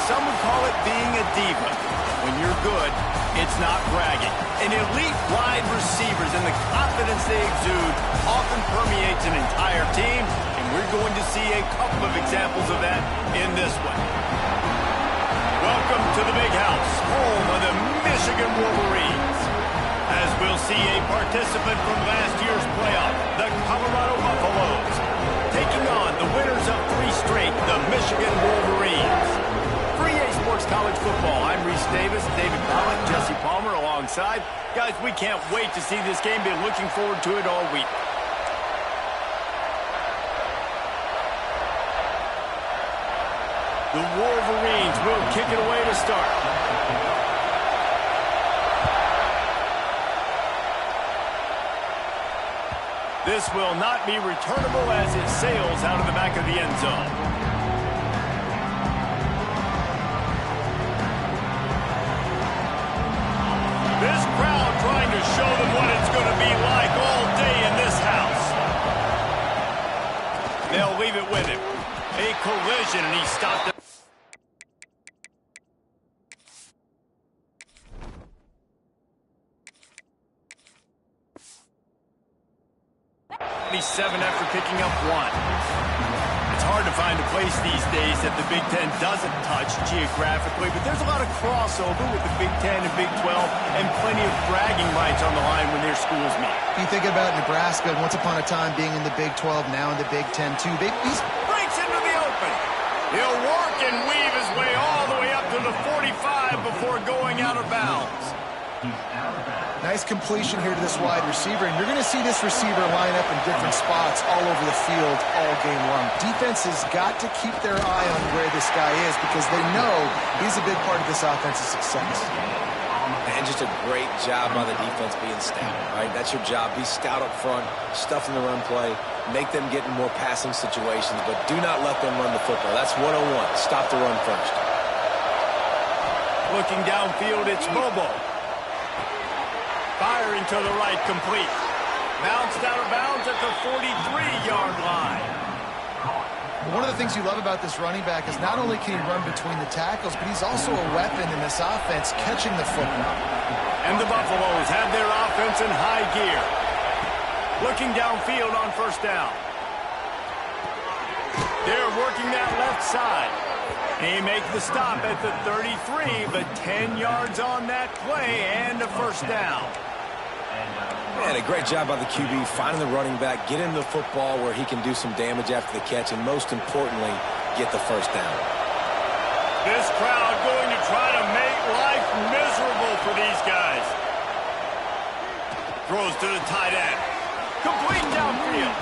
some would call it being a diva. When you're good, it's not bragging. And elite wide receivers and the confidence they exude often permeates an entire team, and we're going to see a couple of examples of that in this one. Welcome to the Big House, home of the Michigan Wolverines. As we'll see a participant from last year's playoff, the Colorado Buffaloes, taking on the winners of 3 straight, the Michigan Wolverines. For EA Sports College Football, I'm Reese Davis, David Pollock, Jesse Palmer alongside. Guys, we can't wait to see this game. Been looking forward to it all week. The Wolverines will kick it away to start. This will not be returnable as it sails out of the back of the end zone. This crowd trying to show them what it's going to be like all day in this house. They'll leave it with him. A collision, and he stopped it. 7 after picking up 1. It's hard to find a place these days that the Big Ten doesn't touch geographically, but there's a lot of crossover with the Big Ten and Big 12 and plenty of bragging rights on the line when their schools meet. You think about Nebraska, once upon a time being in the Big 12, now in the Big 10 too. He's breaks into the open. He'll work and weave his way all the way up to the 45 before going out of bounds. Nice completion here to this wide receiver, and you're going to see this receiver line up in different spots all over the field all game long. Defense has got to keep their eye on where this guy is because they know he's a big part of this offense's success. And just a great job by the defense being stout, right? That's your job. Be stout up front, stuff in the run play, make them get in more passing situations, but do not let them run the football. That's 101. Stop the run first. Looking downfield, it's Bobo. Firing to the right, complete. Bounced out of bounds at the 43-yard line. One of the things you love about this running back is not only can he run between the tackles, but he's also a weapon in this offense catching the football. And the Buffaloes have their offense in high gear. Looking downfield on first down. They're working that left side. He makes the stop at the 33, but 10 yards on that play and a first down. Man, a great job by the QB finding the running back, get him the football where he can do some damage after the catch, and most importantly, get the first down. This crowd going to try to make life miserable for these guys. Throws to the tight end. Complete downfield.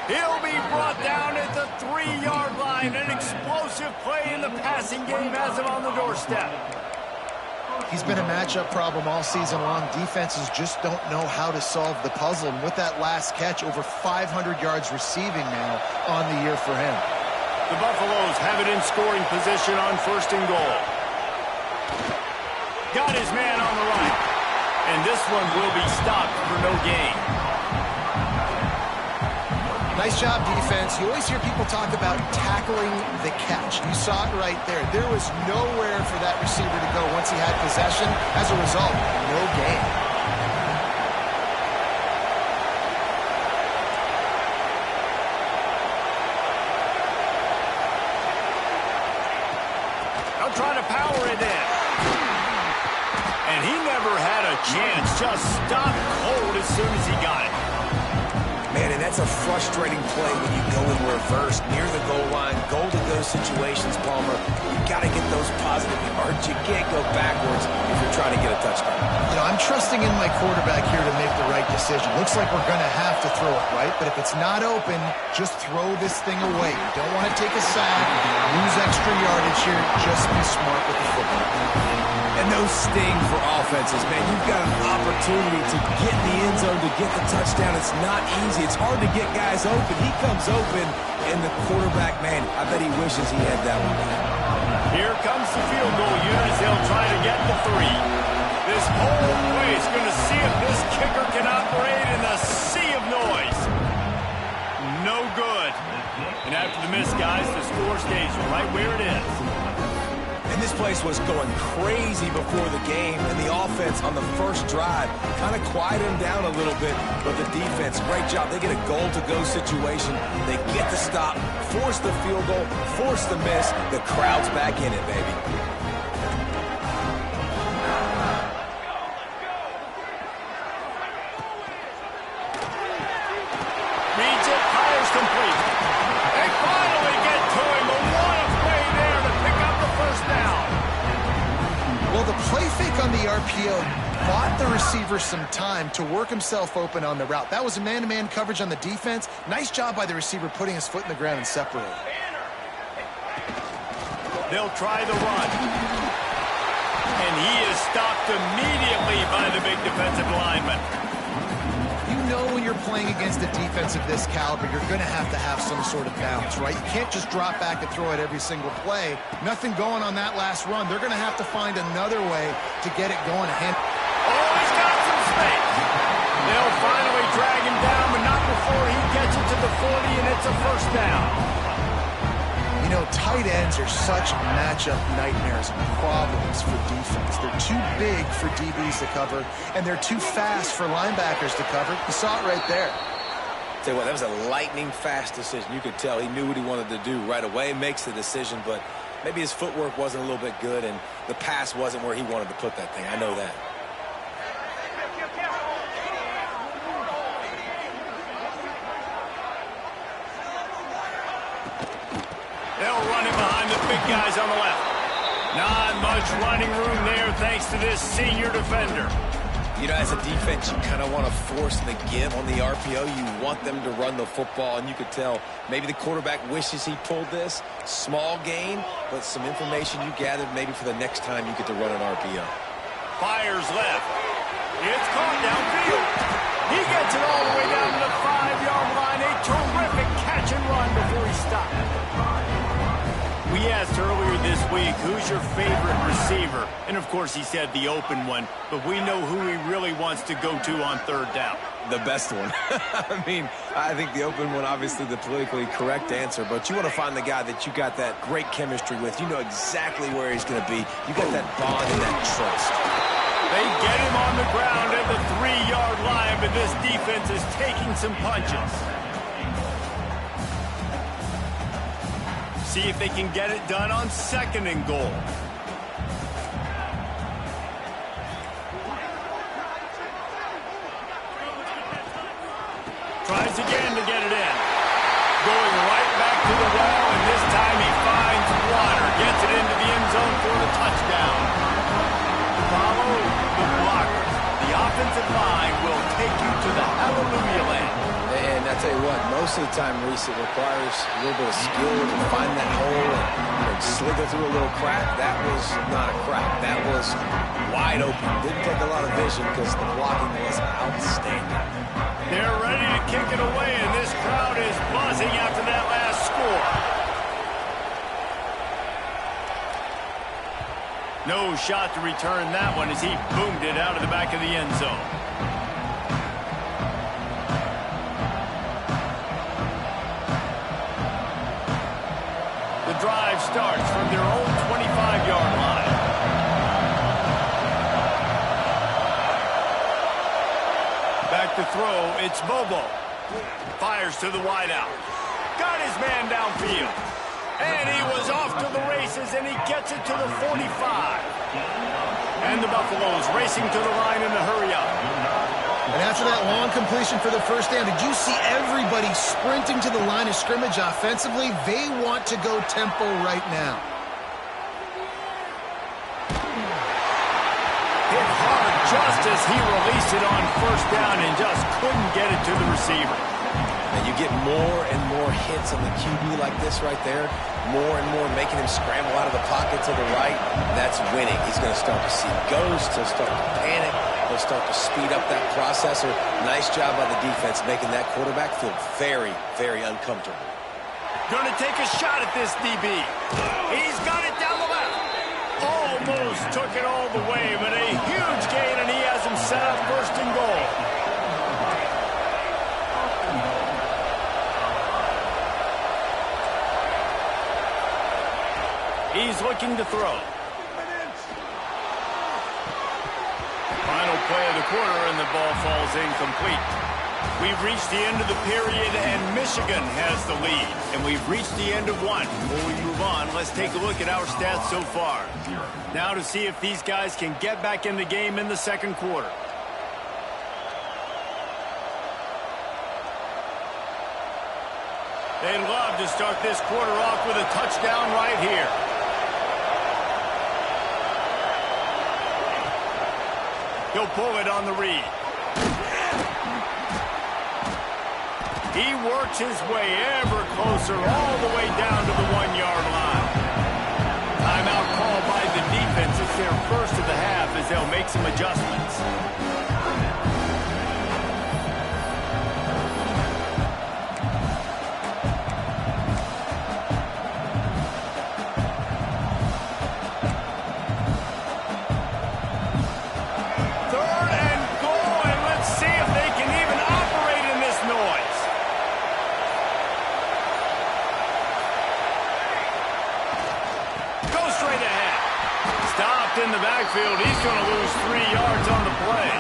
He'll be brought down at the 3-yard line. An explosive play in the passing game has him on the doorstep. He's been a matchup problem all season long. Defenses just don't know how to solve the puzzle. And with that last catch, over 500 yards receiving now on the year for him. The Buffaloes have it in scoring position on first and goal. Got his man on the right. And this one will be stopped for no gain. Nice job, defense. You always hear people talk about tackling the catch. You saw it right there. There was nowhere for that receiver to go once he had possession. As a result, no gain. I'll try to power it in. And he never had a chance. Just stopped cold as soon as he got it. Man, and that's a frustrating play when you go in reverse near the goal line, goal-to-go situations, Palmer. You've got to get those positive yards. You can't go backwards if you're trying to get a touchdown. You know, I'm trusting in my quarterback here to make the right decision. Looks like we're going to have to throw it, right? But if it's not open, just throw this thing away. You don't want to take a sack, lose extra yardage here. Just be smart with the football. And those sting for offenses, man. You've got an opportunity to get in the end zone, to get the touchdown. It's not easy. It's hard to get guys open. He comes open, and the quarterback, man, I bet he wishes he had that one. Here comes the field goal unit as they'll try to get the 3. This whole place going to see if this kicker can operate in the sea of noise. No good. And after the miss, guys, the score stays right where it is. And this place was going crazy before the game, and the offense on the first drive kind of quieted them down a little bit, but the defense, great job. They get a goal-to-go situation. They get the stop, force the field goal, force the miss. The crowd's back in it, baby. Reads it, fires complete. They finally get to him, but what a play there to pick up the first down. Well, the play fake on the RPO bought the receiver some time to work himself open on the route. That was a man-to-man coverage on the defense. Nice job by the receiver putting his foot in the ground and separating. They'll try the run. And he is stopped immediately by the big defensive lineman. You know when you're playing against a defense of this caliber, you're going to have some sort of balance, right? You can't just drop back and throw it every single play. Nothing going on that last run. They're going to have to find another way to get it going. Oh, he's got some space. They'll finally drag him down, but not before he gets it to the 40, and it's a first down. You know, tight ends are such matchup nightmares and problems for defense. They're too big for DBs to cover, and they're too fast for linebackers to cover. You saw it right there. Tell you what, that was a lightning-fast decision. You could tell he knew what he wanted to do right away, makes the decision, but maybe his footwork wasn't a little bit good, and the pass wasn't where he wanted to put that thing. I know that. They'll run it behind the big guys on the left. Not much running room there thanks to this senior defender. You know, as a defense, you kind of want to force the give on the RPO. You want them to run the football, and you could tell maybe the quarterback wishes he pulled this. Small gain, but some information you gathered maybe for the next time you get to run an RPO. Fires left. It's caught downfield. He gets it all the way down to the 5-yard line. A terrific catch and run before he stopped. We asked earlier this week, who's your favorite receiver? And, of course, he said the open one, but we know who he really wants to go to on third down. The best one. I mean, I think the open one, obviously the politically correct answer, but you want to find the guy that you got that great chemistry with. You know exactly where he's going to be. You got that bond and that trust. They get him on the ground at the 3-yard line, but this defense is taking some punches. See if they can get it done on 2nd and goal. Tries again to get it in. Going right back to the wall, and this time he finds Water. Gets it into the end zone for the touchdown. Follow the blockers. The offensive line will take you to the hallelujah land. And I tell you what, most of the time, Reese, it requires a little bit of skill to find that hole and slither through a little crack. That was not a crack. That was wide open. Didn't take a lot of vision because the blocking was outstanding. They're ready to kick it away, and this crowd is buzzing after that last score. No shot to return that one as he boomed it out of the back of the end zone. The drive starts from their own 25-yard line. Back to throw, it's Bobo. Fires to the wideout. Got his man downfield. And he was off to the races, and he gets it to the 45. And the Buffaloes racing to the line in a hurry-up. And after that long completion for the first down, did you see everybody sprinting to the line of scrimmage offensively? They want to go tempo right now. Hit hard just as he released it on first down and just couldn't get it to the receiver. And you get more and more hits on the QB like this right there, more and more making him scramble out of the pocket to the right. That's winning. He's going to start to see ghosts. He'll start to panic. He'll start to speed up that processor. Nice job by the defense making that quarterback feel very, very uncomfortable. Going to take a shot at this DB. He's got it down the left. Almost took it all the way, but a huge gain, and he has him set up 1st and goal. He's looking to throw. Final play of the quarter, and the ball falls incomplete. We've reached the end of the period, and Michigan has the lead. And we've reached the end of one. Before we move on, let's take a look at our stats so far. Now to see if these guys can get back in the game in the second quarter. They'd love to start this quarter off with a touchdown right here. He'll pull it on the read. He works his way ever closer all the way down to the 1-yard line. Timeout called by the defense. It's their first of the half as they'll make some adjustments. In the backfield, he's going to lose 3 yards on the play.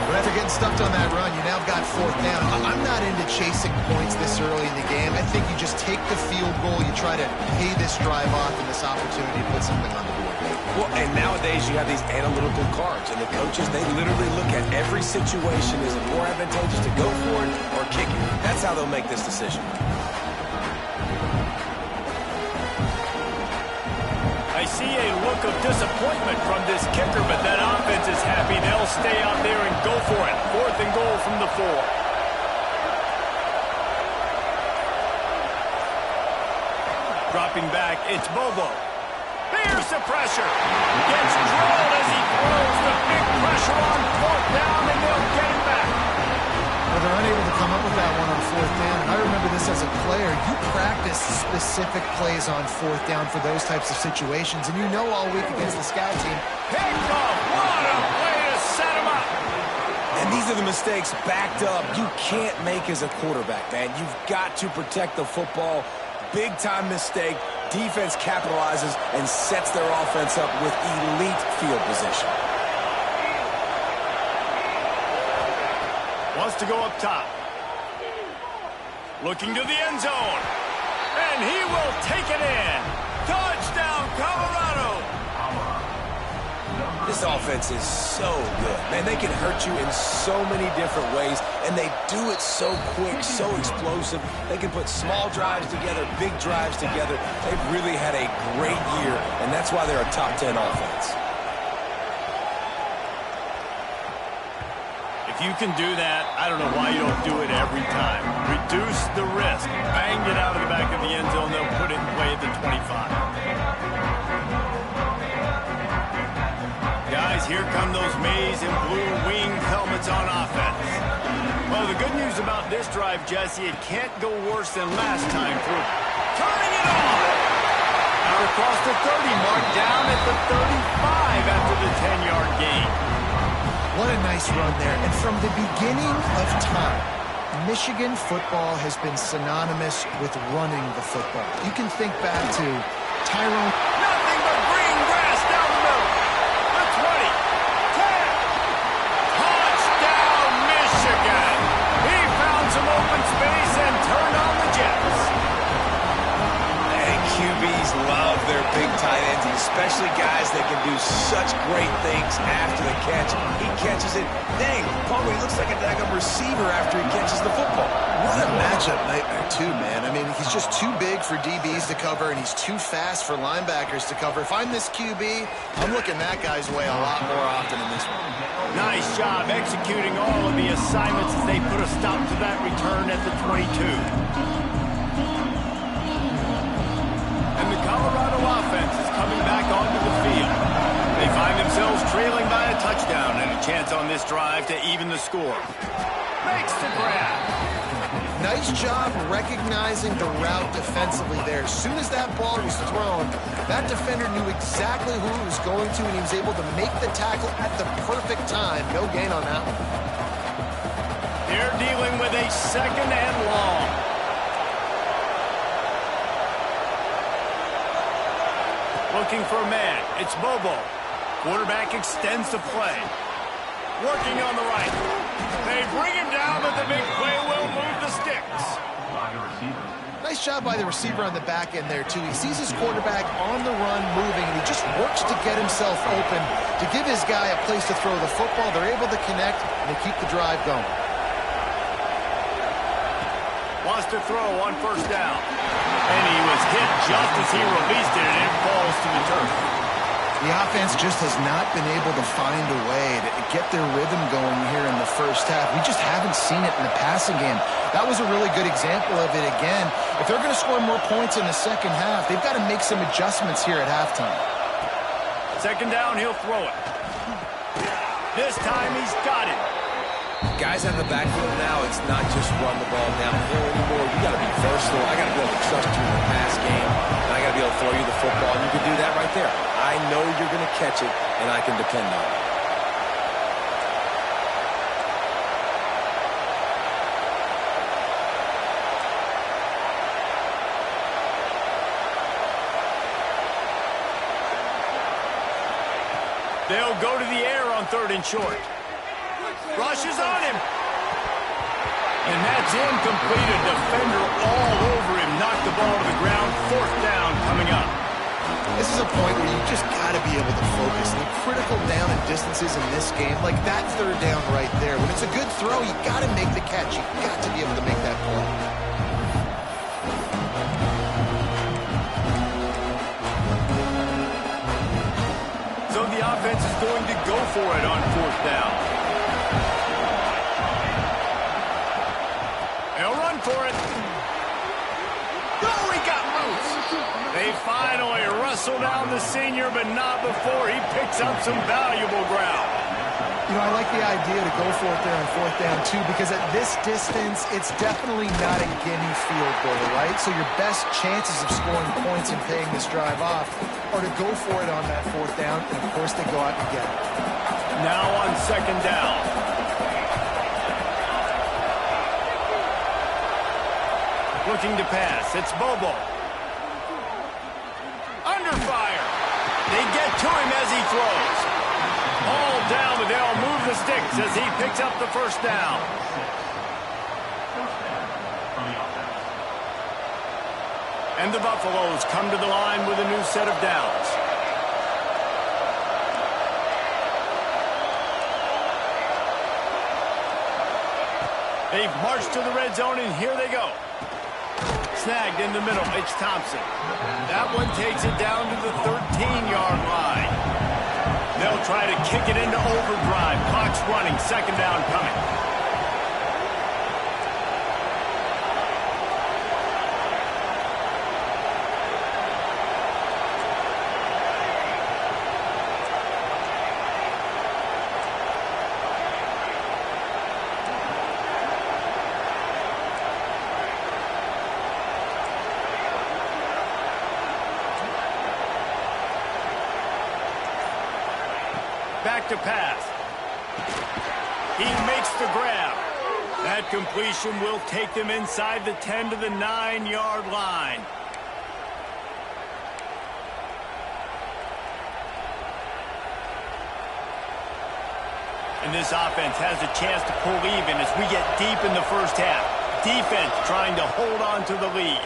But after getting stuffed on that run, you now got 4th down. I'm not into chasing points this early in the game. I think you just take the field goal, you try to pay this drive off and this opportunity to put something on the board. Well, and nowadays you have these analytical cards, and the coaches, they literally look at every situation. Is it more advantageous to go for it or kick it? That's how they'll make this decision. I see a look of disappointment from this kicker, but that offense is happy. They'll stay out there and go for it. 4th and goal from the 4. Dropping back, it's Bobo. Here's the pressure. Gets drilled as he throws the big pressure on 4th down, and they'll get it back. Well, they're unable to come up with that one on 4th down. And I remember this as a player. You practice specific plays on 4th down for those types of situations, and you know all week against the scout team. Picked off. What a way to set him up. And these are the mistakes backed up you can't make as a quarterback, man. You've got to protect the football. Big-time mistake. Defense capitalizes and sets their offense up with elite field position. Wants to go up top. Looking to the end zone. And he will take it in. Touchdown, Colorado. This offense is so good. Man, they can hurt you in so many different ways, and they do it so quick, so explosive. They can put small drives together, big drives together. They've really had a great year, and that's why they're a top 10 offense. If you can do that, I don't know why you don't do it every time. Reduce the risk. Bang it out of the back of the end zone. They'll put it in play at the 25. Guys, here come those maize and blue winged helmets on offense. Well, the good news about this drive, Jesse, it can't go worse than last time through. Turning it on! Out across the 30 mark, down at the 35 after the 10-yard gain. What a nice run there. And from the beginning of time, Michigan football has been synonymous with running the football. You can think back to Tyrone. Nothing but green grass down the middle. The 20, 10. Touchdown, Michigan. He found some open space and turned on the Jets. And QBs love their big tight ends, especially guys that can do such great things after the catch. He catches it. Dang, Palmer, he looks like a daggum receiver after he catches the football. What a matchup nightmare, too, man. I mean, he's just too big for DBs to cover, and he's too fast for linebackers to cover. If I'm this QB, I'm looking that guy's way a lot more often in this one. Nice job executing all of the assignments as they put a stop to that return at the 22. And the Colorado offense is coming back onto the field. They find themselves trailing by a touchdown and a chance on this drive to even the score. Makes the grab. Nice job recognizing the route defensively there. As soon as that ball was thrown, that defender knew exactly who he was going to, and he was able to make the tackle at the perfect time. No gain on that one. They're dealing with a 2nd and long. Looking for a man. It's Bobo. Quarterback extends the play. Working on the right. They bring him down, but the big play will move the sticks. Nice job by the receiver on the back end there, too. He sees his quarterback on the run moving, and he just works to get himself open to give his guy a place to throw the football. They're able to connect, and they keep the drive going. Wants to throw on first down. And he was hit just as he released it, and it falls to the turf. The offense just has not been able to find a way to get their rhythm going here in the first half. We just haven't seen it in the passing game. That was a really good example of it again. If they're going to score more points in the second half, they've got to make some adjustments here at halftime. Second down, he'll throw it. This time he's got it. Guys out of the backfield now, it's not just run the ball downhill anymore. You got to be versatile. I got to be able to trust you in the pass game, and I got to be able to throw you the football, and you can do that right there. I know you're going to catch it, and I can depend on it. They'll go to the air on 3rd and short. Rushes on him. And that's incomplete. A defender all over him. Knocked the ball to the ground. 4th down coming up. This is a point where you just got to be able to focus. The critical down and distances in this game, like that 3rd down right there. When it's a good throw, you got to make the catch. You got to be able to make that play. So the offense is going to go for it on 4th down. They'll run for it. Oh, he got loose. They finally wrestle down the senior, but not before he picks up some valuable ground. You know, I like the idea to go for it there on 4th down, too, because at this distance, it's definitely not a gimme field goal, right? So your best chances of scoring points and paying this drive off are to go for it on that 4th down, and, of course, they go out and get it. Now on 2nd down. Looking to pass. It's Bobo. Under fire. They get to him as he throws. All down, but they'll move the sticks as he picks up the 1st down. And the Buffaloes come to the line with a new set of downs. They've marched to the red zone, and here they go. Snagged in the middle. It's Thompson. That one takes it down to the 13-yard line. They'll try to kick it into overdrive. Clock's running. 2nd down coming. Back to pass. He makes the grab. That completion will take them inside the 10 to the 9-yard line. And this offense has a chance to pull even as we get deep in the first half. Defense trying to hold on to the lead.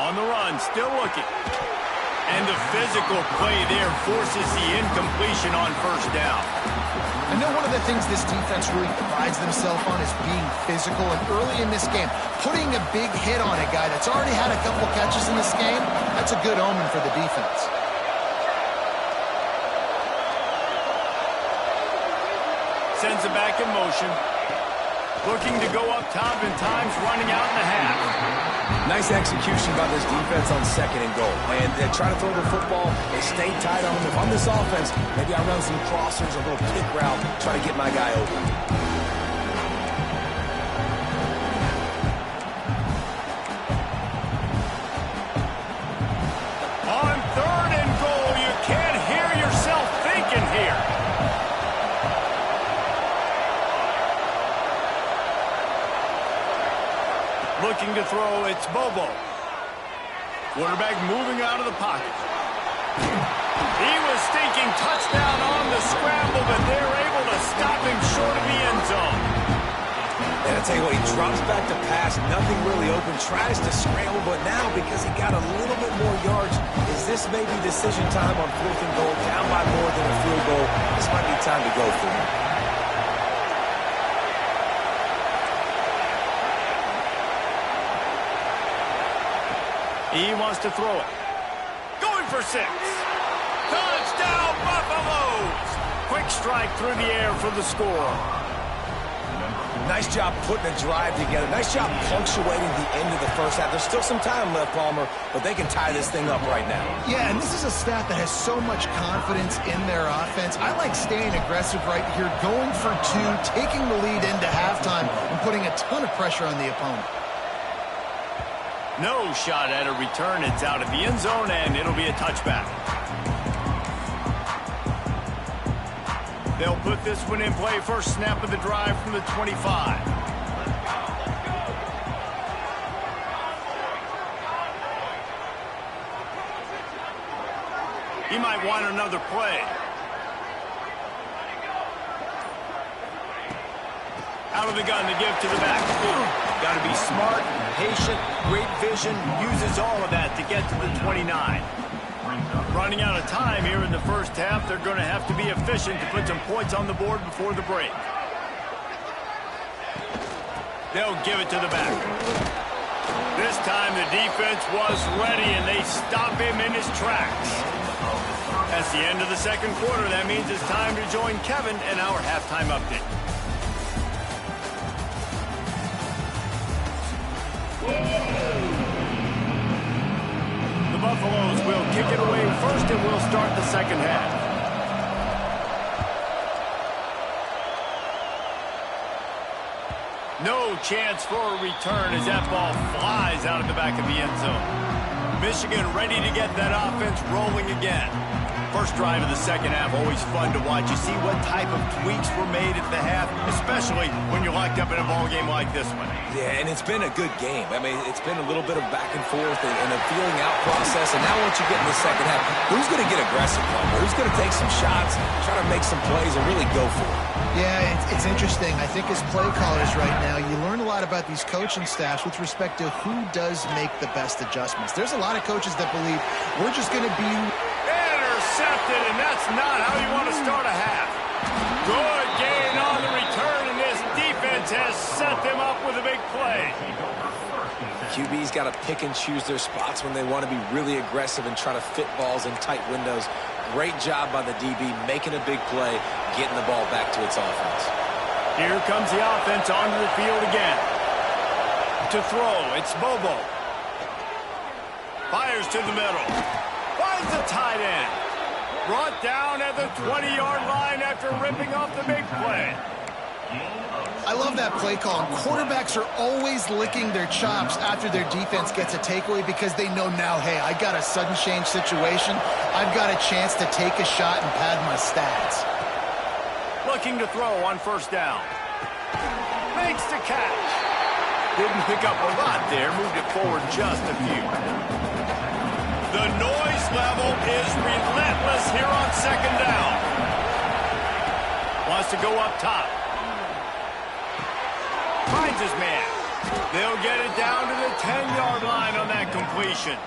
On the run, still looking. And the physical play there forces the incompletion on 1st down. I know one of the things this defense really prides themselves on is being physical. And early in this game, putting a big hit on a guy that's already had a couple catches in this game, that's a good omen for the defense. Sends it back in motion. Looking to go up top, and time's running out in the half. Nice execution by this defense on 2nd and goal. And they try to throw the football. They stay tight on them. If I'm this offense, maybe I run some crossers, a little kick route, try to get my guy open. On 3rd and goal, you can't hear yourself thinking here. Looking to throw, it's Bobo. Quarterback moving out of the pocket. He was thinking touchdown on the scramble, but they're able to stop him short of the end zone. And I tell you what, he drops back to pass, nothing really open, tries to scramble, but now because he got a little bit more yards, is this maybe decision time on 4th and goal, down by more than a field goal? This might be time to go for him. He wants to throw it. Going for 6. Touchdown, Buffaloes! Quick strike through the air for the score. Nice job putting a drive together. Nice job punctuating the end of the first half. There's still some time left, Palmer, but they can tie this thing up right now. Yeah, and this is a staff that has so much confidence in their offense. I like staying aggressive right here, going for 2, taking the lead into halftime, and putting a ton of pressure on the opponent. No shot at a return. It's out of the end zone, and it'll be a touchback. They'll put this one in play. First snap of the drive from the 25. He might want another play. Out of the gun to give to the back. Got to be smart, patient, great vision, uses all of that to get to the 29. Running out of time here in the first half. They're going to have to be efficient to put some points on the board before the break. They'll give it to the back. This time the defense was ready, and they stop him in his tracks. That's the end of the second quarter. That means it's time to join Kevin in our halftime update. The Buffaloes will kick it away first, and we'll start the second half. No chance for a return as that ball flies out of the back of the end zone. Michigan ready to get that offense rolling again. First drive of the second half, always fun to watch. You see what type of tweaks were made at the half, especially when you're locked up in a ball game like this one. Yeah, and it's been a good game. I mean, it's been a little bit of back and forth and a feeling out process. And now once you get in the second half, who's going to get aggressive, Palmer? Who's going to take some shots, try to make some plays, and really go for it? Yeah, it's interesting. I think as play callers right now, you learn a lot about these coaching staffs with respect to who does make the best adjustments. There's a lot of coaches that believe we're just going to be... Intercepted, and that's not how you want to start a half. Good gain on the return, and this defense has set them up with a big play. QB's got to pick and choose their spots when they want to be really aggressive and try to fit balls in tight windows. Great job by the DB making a big play, getting the ball back to its offense. Here comes the offense onto the field again. To throw, it's Bobo. Fires to the middle. Finds the tight end. Brought down at the 20-yard line after ripping off the big play. I love that play call. And quarterbacks are always licking their chops after their defense gets a takeaway because they know now, hey, I got a sudden change situation. I've got a chance to take a shot and pad my stats. Looking to throw on first down. Makes the catch. Didn't pick up a lot there. Moved it forward just a few. The noise level is relentless here on second down. Wants to go up top. Finds his man. They'll get it down to the 10-yard line on that completion.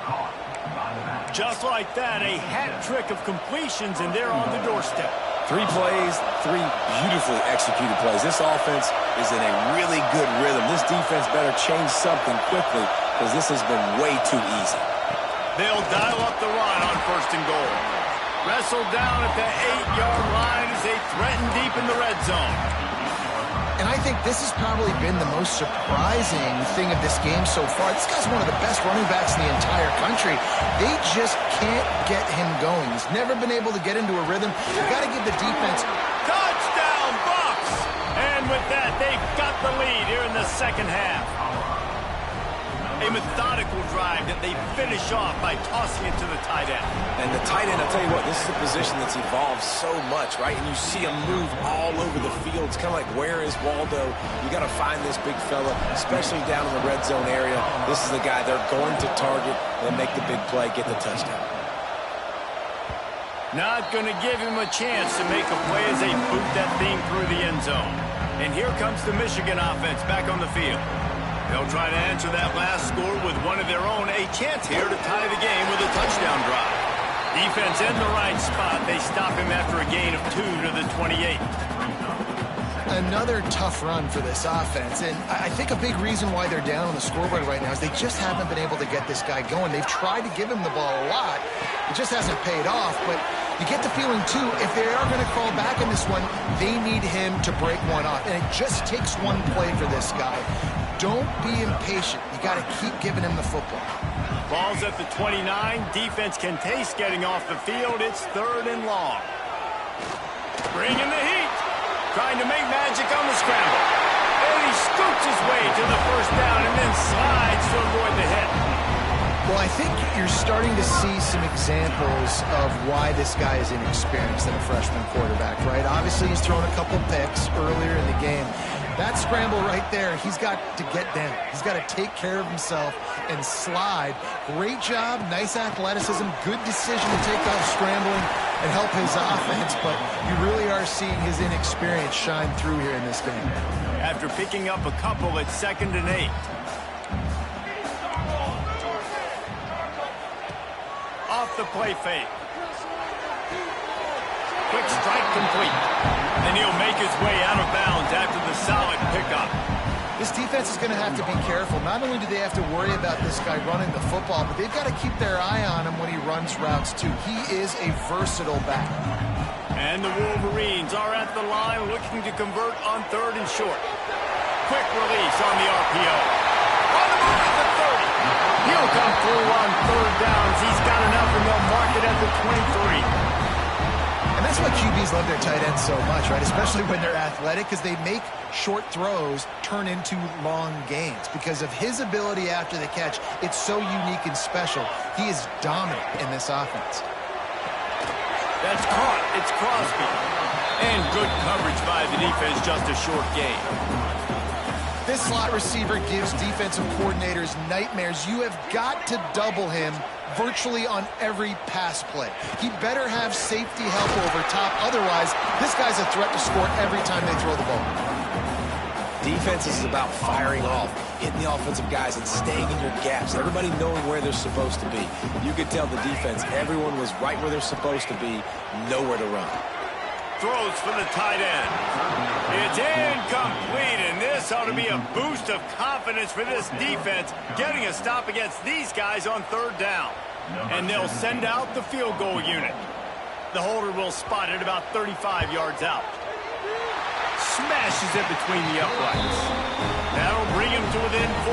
Just like that, a hat trick of completions, and they're on the doorstep. 3 plays, 3 beautifully executed plays. This offense is in a really good rhythm. This defense better change something quickly because this has been way too easy. They'll dial up the run on first and goal. Wrestled down at the 8-yard line as they threaten deep in the red zone. And I think this has probably been the most surprising thing of this game so far. This guy's one of the best running backs in the entire country. They just can't get him going. He's never been able to get into a rhythm. You've got to give the defense... Touchdown, Bucs! And with that, they've got the lead here in the second half. A methodical drive that they finish off by tossing it to the tight end. And the tight end, I'll tell you what, this is a position that's evolved so much, right? And you see him move all over the field. It's kind of like, where is Waldo? You got to find this big fella, especially down in the red zone area. This is the guy they're going to target and make the big play, get the touchdown. Not going to give him a chance to make a play as they boot that thing through the end zone. And here comes the Michigan offense back on the field. They'll try to answer that last score with one of their own. A chance here to tie the game with a touchdown drive. Defense in the right spot. They stop him after a gain of 2 to the 28. Another tough run for this offense, and I think a big reason why they're down on the scoreboard right now is they just haven't been able to get this guy going. They've tried to give him the ball a lot. It just hasn't paid off, but you get the feeling, too, if they are going to crawl back in this one, they need him to break one off, and it just takes one play for this guy. Don't be impatient. You got to keep giving him the football. Ball's at the 29. Defense can taste getting off the field. It's 3rd and long. Bring in the heat. Trying to make magic on the scramble. And he scoots his way to the first down and then slides to avoid the hit. Well, I think you're starting to see some examples of why this guy is inexperienced than a freshman quarterback, right? Obviously, he's thrown a couple picks earlier in the game. That scramble right there, he's got to get down. He's got to take care of himself and slide. Great job, nice athleticism, good decision to take off scrambling and help his offense, but you really are seeing his inexperience shine through here in this game. After picking up a couple, it's 2nd and 8. Off the play fake. Quick strike complete. And he'll make his way out of bounds after the solid pickup. This defense is going to have to be careful. Not only do they have to worry about this guy running the football, but they've got to keep their eye on him when he runs routes, too. He is a versatile back. And the Wolverines are at the line looking to convert on 3rd and short. Quick release on the RPO. On the move at the 30. He'll come through on 3rd downs. He's got enough, and they'll mark it at the 23. And that's why QBs love their tight ends so much, right? Especially when they're athletic, because they make short throws turn into long gains. Because of his ability after the catch, it's so unique and special. He is dominant in this offense. That's caught. It's Crosby. And good coverage by the defense, just a short gain. This slot receiver gives defensive coordinators nightmares. You have got to double him virtually on every pass play. He better have safety help over top. Otherwise, this guy's a threat to score every time they throw the ball. Defense is about firing off, hitting the offensive guys, and staying in your gaps. Everybody knowing where they're supposed to be. You could tell the defense, everyone was right where they're supposed to be, nowhere to run. Throws for the tight end. It's incomplete, and this ought to be a boost of confidence for this defense, getting a stop against these guys on 3rd down. And they'll send out the field goal unit. The holder will spot it about 35 yards out. Smashes it between the uprights. That'll bring him to within 4.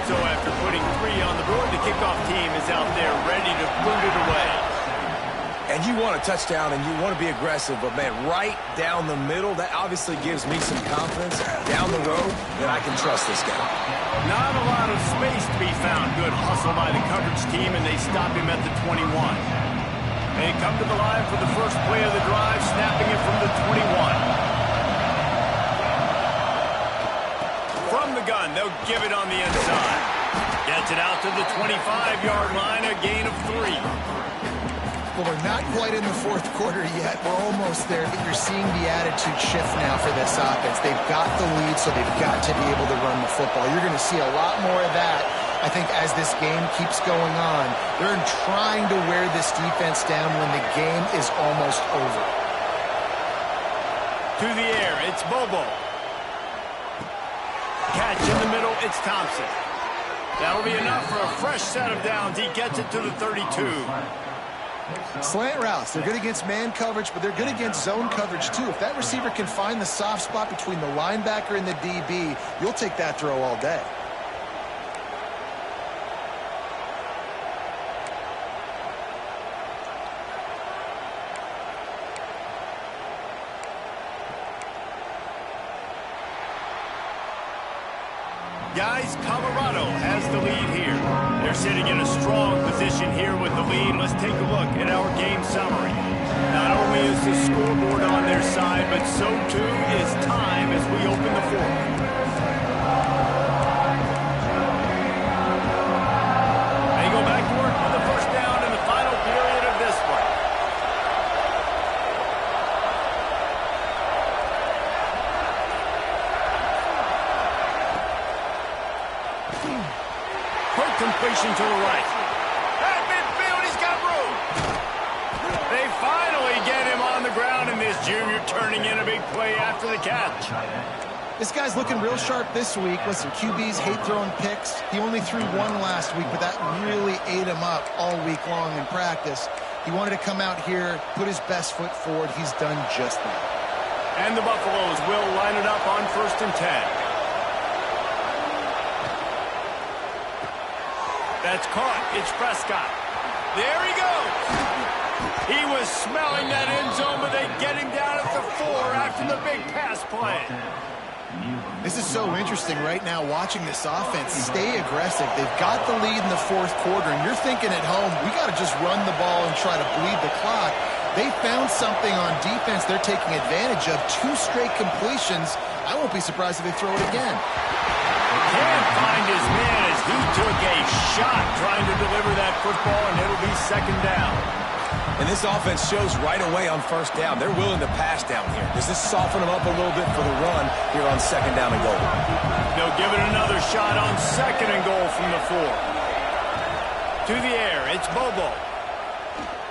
So after putting 3 on the board, the kickoff team is out there ready to boot it away. And you want a touchdown and you want to be aggressive, but, man, right down the middle, that obviously gives me some confidence down the road that I can trust this guy. Not a lot of space to be found. Good hustle by the coverage team, and they stop him at the 21. They come to the line for the first play of the drive, snapping it from the 21. From the gun, they'll give it on the inside. Gets it out to the 25-yard line, a gain of 3. Well, we're not quite in the 4th quarter yet. We're almost there, but you're seeing the attitude shift now for this offense. They've got the lead, so they've got to be able to run the football. You're going to see a lot more of that, I think, as this game keeps going on. They're trying to wear this defense down when the game is almost over. To the air, it's Bobo. Catch in the middle, it's Thompson. That'll be enough for a fresh set of downs. He gets it to the 32. Slant routes, they're good against man coverage, but they're good against zone coverage too. If that receiver can find the soft spot between the linebacker and the DB, you'll take that throw all day. Guys, Colorado has the lead here. They're sitting in a strong position here with the lead. Let's take a look at our game summary. Not only is the scoreboard on their side, but so too is time as we open the 4th. They go back to work with the first down in the final period of this one. motion to the right. At midfield, he's got room. They finally get him on the ground, and this junior turning in a big play after the catch. This guy's looking real sharp this week. Listen, QBs hate throwing picks. He only threw one last week, but that really ate him up all week long in practice. He wanted to come out here, put his best foot forward. He's done just that. And the Buffaloes will line it up on 1st and 10. That's caught. It's Prescott. There he goes. He was smelling that end zone, but they get him down at the 4 after the big pass play. This is so interesting right now, watching this offense stay aggressive. They've got the lead in the 4th quarter, and you're thinking at home, we got to just run the ball and try to bleed the clock. They found something on defense they're taking advantage of. 2 straight completions. I won't be surprised if they throw it again. Can't find his man as he took a shot trying to deliver that football, and it'll be 2nd down. And this offense shows right away on 1st down. They're willing to pass down here. Does this soften them up a little bit for the run here on 2nd down and goal? They'll give it another shot on 2nd and goal from the 4. To the air, it's Bobo.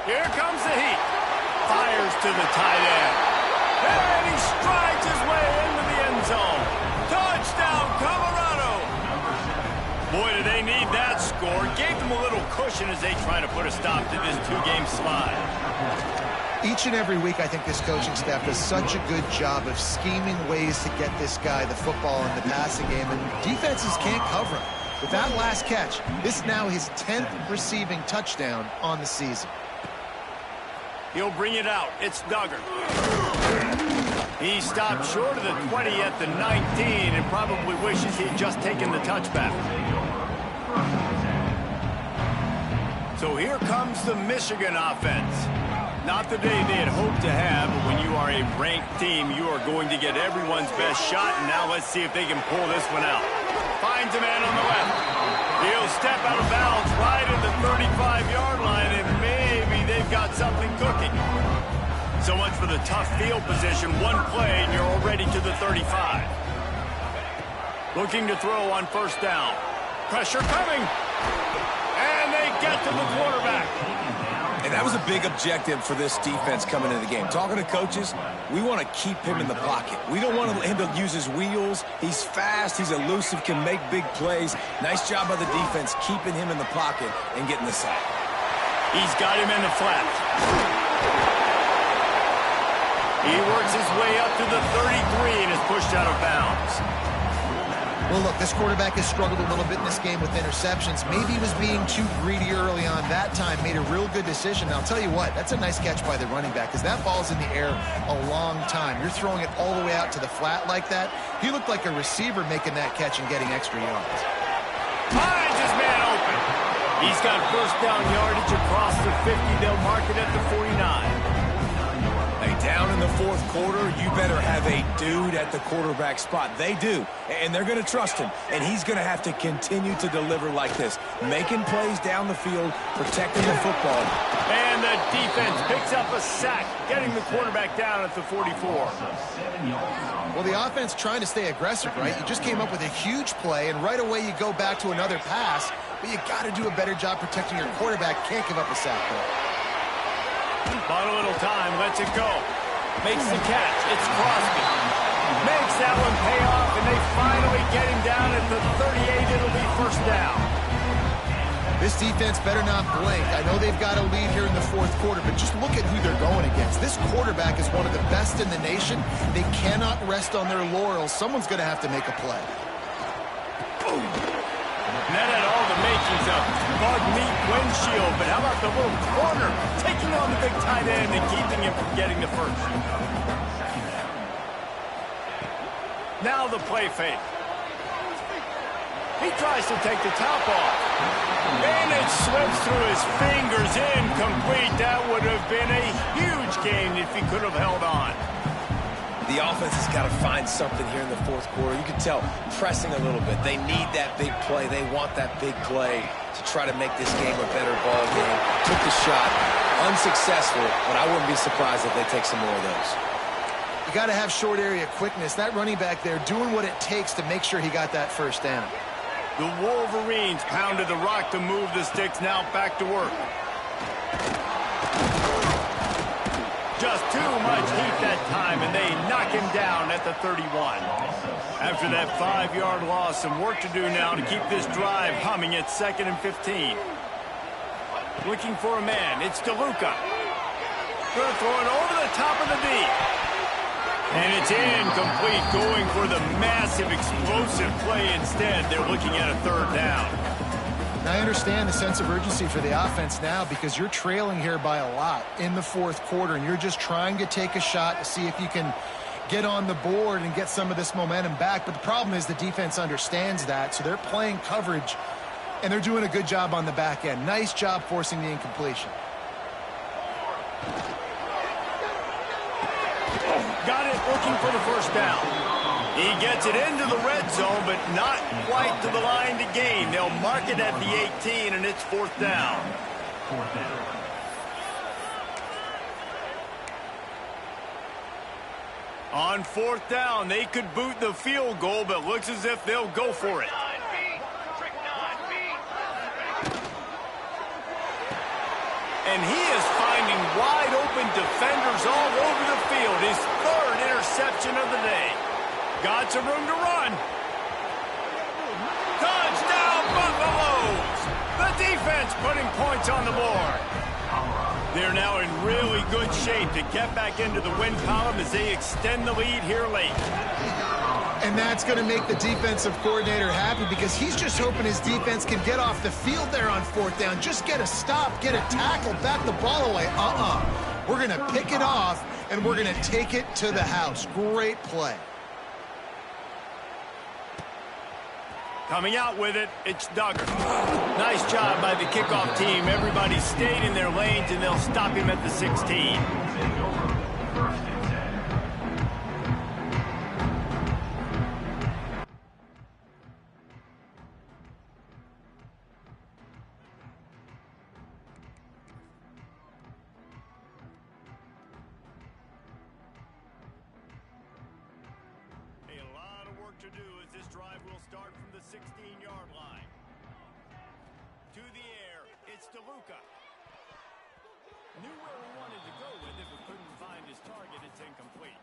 Here comes the heat. Fires to the tight end. And he strides his way into the end zone. Touchdown, Colorado! Boy, do they need that score. Gave them a little cushion as they try to put a stop to this 2-game slide. Each and every week, I think this coaching staff does such a good job of scheming ways to get this guy the football in the passing game, and defenses can't cover him. With that last catch, this is now his 10th receiving touchdown on the season. He'll bring it out. It's Duggar. He stopped short of the 20 at the 19 and probably wishes he'd just taken the touchback. So here comes the Michigan offense. Not the day they had hoped to have, but when you are a ranked team, you are going to get everyone's best shot, and now let's see if they can pull this one out. Finds a man on the left. He'll step out of bounds right at the 35-yard line, and maybe they've got something cooking. So much for the tough field position. One play, and you're already to the 35. Looking to throw on 1st down. Pressure coming. And they get to the quarterback. And that was a big objective for this defense coming into the game. Talking to coaches, we want to keep him in the pocket. We don't want him to use his wheels. He's fast, he's elusive, can make big plays. Nice job by the defense keeping him in the pocket and getting the sack. He's got him in the flat. He works his way up to the 33 and is pushed out of bounds. Well, look, this quarterback has struggled a little bit in this game with interceptions. Maybe he was being too greedy early on. That time made a real good decision. And I'll tell you what, that's a nice catch by the running back because that ball's in the air a long time. You're throwing it all the way out to the flat like that. He looked like a receiver making that catch and getting extra yards. Finds his man open. He's got 1st down yardage across the 50. They'll mark it at the 49. Down in the 4th quarter, you better have a dude at the quarterback spot. They do, and they're going to trust him, and he's going to have to continue to deliver like this, making plays down the field, protecting the football. And the defense picks up a sack, getting the quarterback down at the 44. Well, the offense trying to stay aggressive, right? You just came up with a huge play, and right away you go back to another pass, but you got to do a better job protecting your quarterback. Can't give up a sack, though. Bought a little time, lets it go. Makes the catch. It's Crosby. Makes that one pay off, and they finally get him down at the 38. It'll be 1st down. This defense better not blink. I know they've got a lead here in the 4th quarter, but just look at who they're going against. This quarterback is one of the best in the nation. They cannot rest on their laurels. Someone's going to have to make a play. Boom. And that had all the makings of bug meat windshield, but how about the little corner taking on the big tight end and keeping him from getting the 1st? Now the play fake. He tries to take the top off. And it slips through his fingers, incomplete. That would have been a huge gain if he could have held on. The offense has got to find something here in the 4th quarter. You can tell pressing a little bit. They need that big play. They want that big play to try to make this game a better ball game. Took the shot, unsuccessful, but I wouldn't be surprised if they take some more of those. You got to have short area quickness. That running back there doing what it takes to make sure he got that 1st down. The Wolverines pounded the rock to move the sticks, now back to work. Just too much heat that time, and they knock him down at the 31. After that 5-yard loss, some work to do now to keep this drive humming at 2nd and 15. Looking for a man, it's DeLuca. Going to throw it over the top of the D. And it's incomplete, going for the massive, explosive play instead. They're looking at a 3rd down. I understand the sense of urgency for the offense now because you're trailing here by a lot in the 4th quarter, and you're just trying to take a shot to see if you can get on the board and get some of this momentum back. But the problem is the defense understands that, so they're playing coverage, and they're doing a good job on the back end. Nice job forcing the incompletion. Got it, looking for the 1st down. He gets it into the red zone, but not quite to the line to gain. They'll mark it at the 18, and it's 4th down. On 4th down, they could boot the field goal, but looks as if they'll go for it. And he is finding wide-open defenders all over the field. His 3rd interception of the day. Got some room to run. Touchdown, Buffaloes! The defense putting points on the board. They're now in really good shape to get back into the win column as they extend the lead here late. And that's going to make the defensive coordinator happy because he's just hoping his defense can get off the field there on 4th down. Just get a stop, get a tackle, bat the ball away. We're going to pick it off, and we're going to take it to the house. Great play. Coming out with it, it's Duggar. Nice job by the kickoff team. Everybody stayed in their lanes, and they'll stop him at the 16. To do as this drive will start from the 16-yard line. To the air, it's DeLuca. Knew where he wanted to go with it, but couldn't find his target. It's incomplete.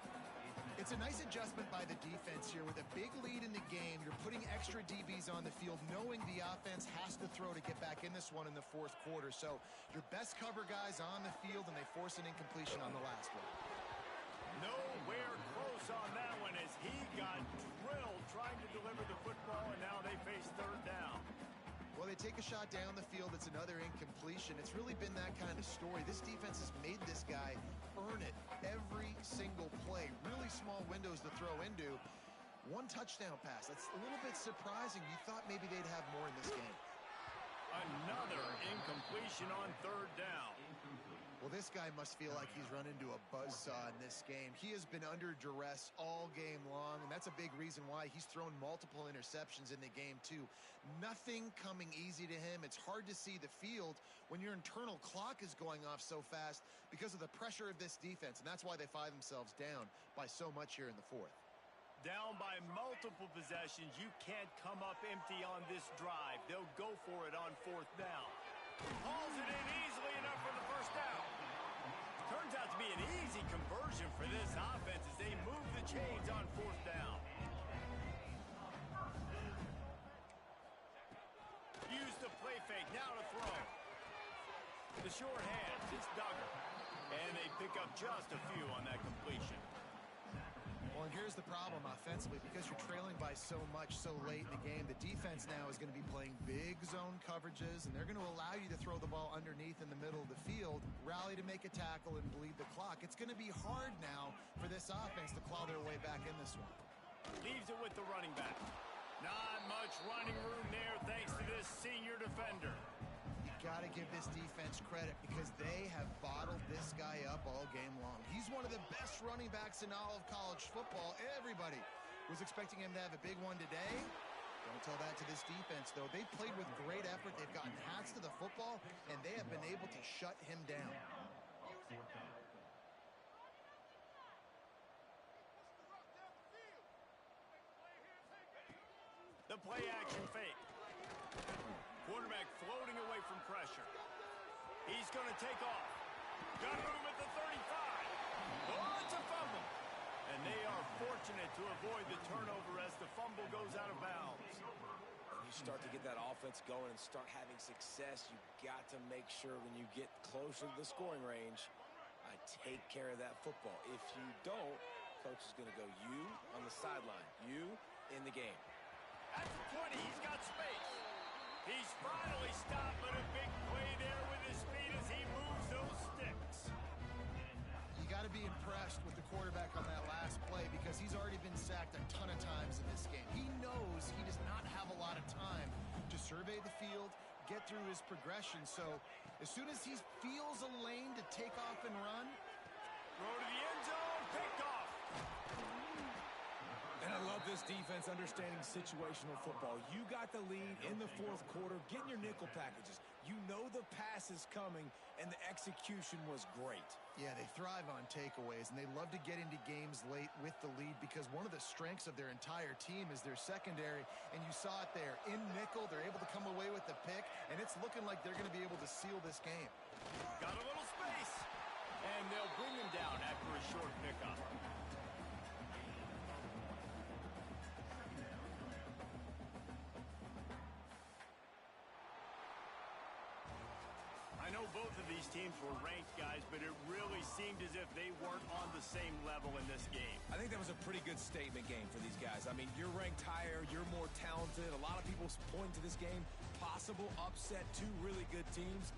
It's a nice adjustment by the defense here. With a big lead in the game, you're putting extra DBs on the field, knowing the offense has to throw to get back in this one in the 4th quarter. So your best cover guys on the field, and they force an incompletion on the last one. Nowhere close on that one as he got drilled trying to deliver the football, and now they face 3rd down. Well, they take a shot down the field. It's another incompletion. It's really been that kind of story. This defense has made this guy earn it every single play. Really small windows to throw into. 1 touchdown pass. That's a little bit surprising. You thought maybe they'd have more in this game. Another incompletion on 3rd down. Well, this guy must feel like he's run into a buzzsaw in this game. He has been under duress all game long, and that's a big reason why he's thrown multiple interceptions in the game, too. Nothing coming easy to him. It's hard to see the field when your internal clock is going off so fast because of the pressure of this defense, and that's why they find themselves down by so much here in the 4th. Down by multiple possessions. You can't come up empty on this drive. They'll go for it on 4th down. Hauls it in easily enough for the 1st down. Turns out to be an easy conversion for this offense as they move the chains on 4th down. Use the play fake, now to throw. The short hands, it's Duggar. And they pick up just a few on that completion. Well, and here's the problem offensively. Because you're trailing by so much so late in the game, the defense now is going to be playing big zone coverages, and they're going to allow you to throw the ball underneath in the middle of the field, rally to make a tackle, and bleed the clock. It's going to be hard now for this offense to claw their way back in this one. Leaves it with the running back. Not much running room there thanks to this senior defender. Got to give this defense credit because they have bottled this guy up all game long. He's one of the best running backs in all of college football. Everybody was expecting him to have a big one today. Don't tell that to this defense, though. They played with great effort. They've gotten hats to the football, and they have been able to shut him down. The play action fake. Quarterback floating away from pressure. He's going to take off. Got room at the 35. Oh, it's a fumble. And they are fortunate to avoid the turnover as the fumble goes out of bounds. When you start to get that offense going and start having success, you've got to make sure when you get closer to the scoring range, I take care of that football. If you don't, coach is going to go you on the sideline, you in the game. At the 20, he's got space. He's finally stopped, but a big play there with his feet as he moves those sticks. You got to be impressed with the quarterback on that last play because he's already been sacked a ton of times in this game. He knows he does not have a lot of time to survey the field, get through his progression. So as soon as he feels a lane to take off and run, throw to the end zone, picked off. And I love this defense understanding situational football. You got the lead in the fourth quarter, getting your nickel packages. You know the pass is coming, and the execution was great. Yeah, they thrive on takeaways, and they love to get into games late with the lead because one of the strengths of their entire team is their secondary, and you saw it there. In nickel, they're able to come away with the pick, and it's looking like they're going to be able to seal this game. Got a little space, and they'll bring him down after a short pickup. I know both of these teams were ranked, guys, but it really seemed as if they weren't on the same level in this game. I think that was a pretty good statement game for these guys. I mean, you're ranked higher, you're more talented. A lot of people point to this game, possible upset, two really good teams.